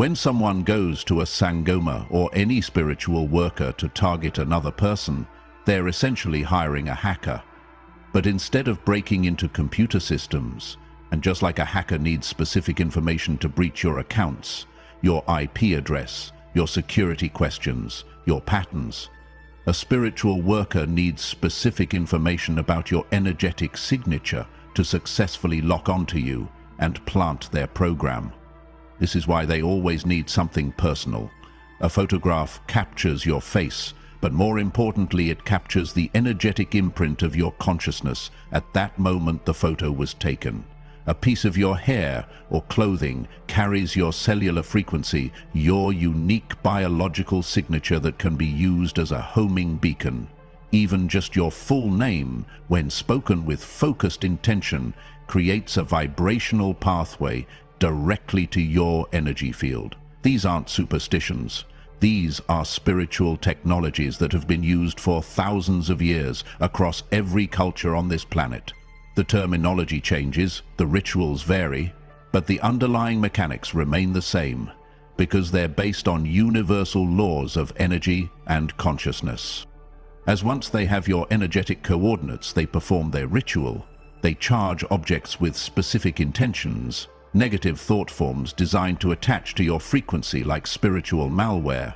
When someone goes to a sangoma or any spiritual worker to target another person, they're essentially hiring a hacker. But instead of breaking into computer systems, and just like a hacker needs specific information to breach your accounts, your IP address, your security questions, your patterns, a spiritual worker needs specific information about your energetic signature to successfully lock onto you and plant their program. This is why they always need something personal. A photograph captures your face, but more importantly, it captures the energetic imprint of your consciousness at that moment the photo was taken. A piece of your hair or clothing carries your cellular frequency, your unique biological signature that can be used as a homing beacon. Even just your full name, when spoken with focused intention, creates a vibrational pathway directly to your energy field. These aren't superstitions. These are spiritual technologies that have been used for thousands of years across every culture on this planet. The terminology changes, the rituals vary, but the underlying mechanics remain the same because they're based on universal laws of energy and consciousness. As once they have your energetic coordinates, they perform their ritual. They charge objects with specific intentions, negative thought forms designed to attach to your frequency like spiritual malware.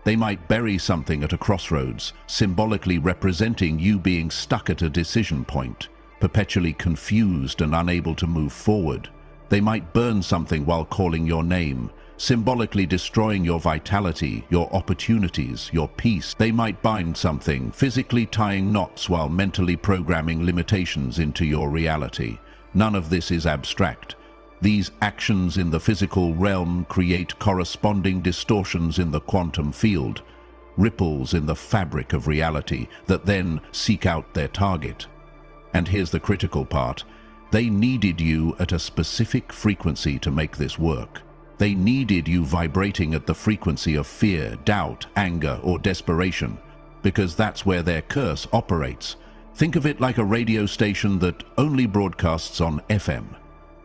They might bury something at a crossroads, symbolically representing you being stuck at a decision point, perpetually confused and unable to move forward. They might burn something while calling your name, symbolically destroying your vitality, your opportunities, your peace. They might bind something, physically tying knots while mentally programming limitations into your reality. None of this is abstract. These actions in the physical realm create corresponding distortions in the quantum field, ripples in the fabric of reality that then seek out their target. And here's the critical part. They needed you at a specific frequency to make this work. They needed you vibrating at the frequency of fear, doubt, anger, or desperation, because that's where their curse operates. Think of it like a radio station that only broadcasts on FM.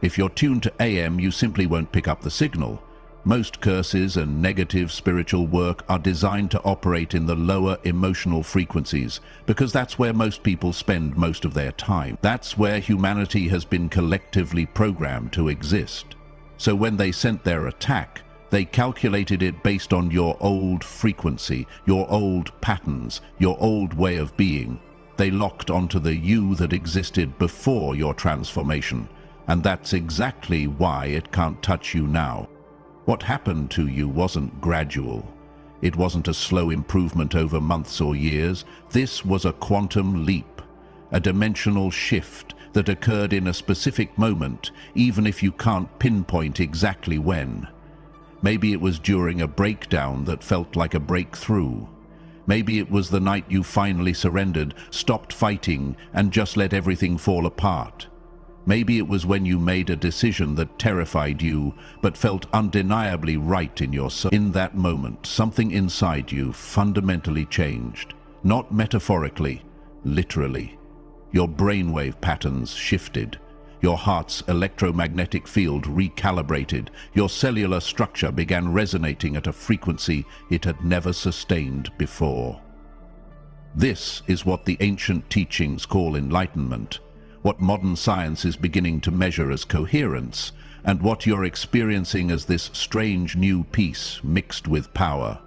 If you're tuned to AM, you simply won't pick up the signal. Most curses and negative spiritual work are designed to operate in the lower emotional frequencies because that's where most people spend most of their time. That's where humanity has been collectively programmed to exist. So when they sent their attack, they calculated it based on your old frequency, your old patterns, your old way of being. They locked onto the you that existed before your transformation, and that's exactly why it can't touch you now. What happened to you wasn't gradual. It wasn't a slow improvement over months or years. This was a quantum leap, a dimensional shift that occurred in a specific moment, even if you can't pinpoint exactly when. Maybe it was during a breakdown that felt like a breakthrough. Maybe it was the night you finally surrendered, stopped fighting, and just let everything fall apart. Maybe it was when you made a decision that terrified you, but felt undeniably right in your soul. In that moment, something inside you fundamentally changed. Not metaphorically, literally. Your brainwave patterns shifted. Your heart's electromagnetic field recalibrated. Your cellular structure began resonating at a frequency it had never sustained before. This is what the ancient teachings call enlightenment, what modern science is beginning to measure as coherence, and what you're experiencing as this strange new peace mixed with power.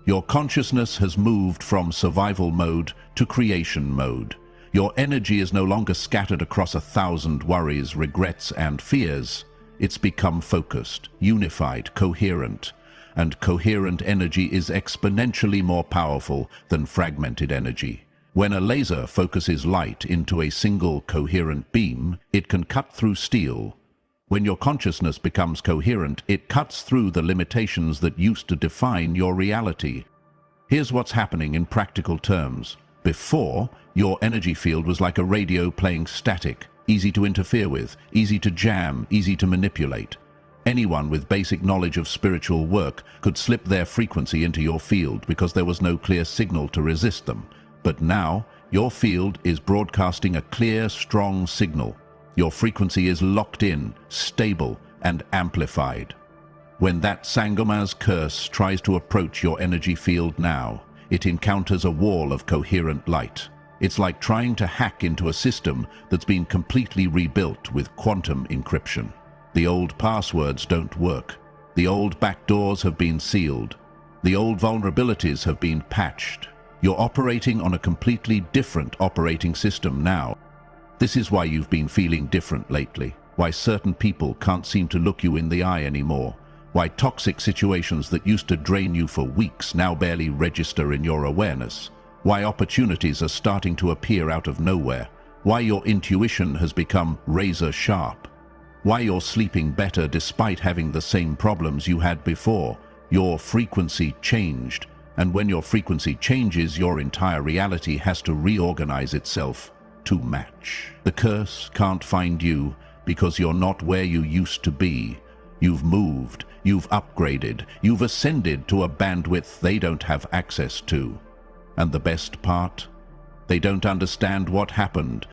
Your consciousness has moved from survival mode to creation mode. Your energy is no longer scattered across 1,000 worries, regrets, and fears. It's become focused, unified, coherent. And coherent energy is exponentially more powerful than fragmented energy. When a laser focuses light into a single coherent beam, it can cut through steel. When your consciousness becomes coherent, it cuts through the limitations that used to define your reality. Here's what's happening in practical terms. Before, your energy field was like a radio playing static, easy to interfere with, easy to jam, easy to manipulate. Anyone with basic knowledge of spiritual work could slip their frequency into your field because there was no clear signal to resist them. But now, your field is broadcasting a clear, strong signal. Your frequency is locked in, stable, and amplified. When that Sangoma's curse tries to approach your energy field now, it encounters a wall of coherent light. It's like trying to hack into a system that's been completely rebuilt with quantum encryption. The old passwords don't work. The old backdoors have been sealed. The old vulnerabilities have been patched. You're operating on a completely different operating system now. This is why you've been feeling different lately. Why certain people can't seem to look you in the eye anymore. Why toxic situations that used to drain you for weeks now barely register in your awareness. Why opportunities are starting to appear out of nowhere. Why your intuition has become razor sharp. Why you're sleeping better despite having the same problems you had before. Your frequency changed, and when your frequency changes, your entire reality has to reorganize itself to match. The curse can't find you because you're not where you used to be. You've moved, you've upgraded, you've ascended to a bandwidth they don't have access to. And the best part? They don't understand what happened.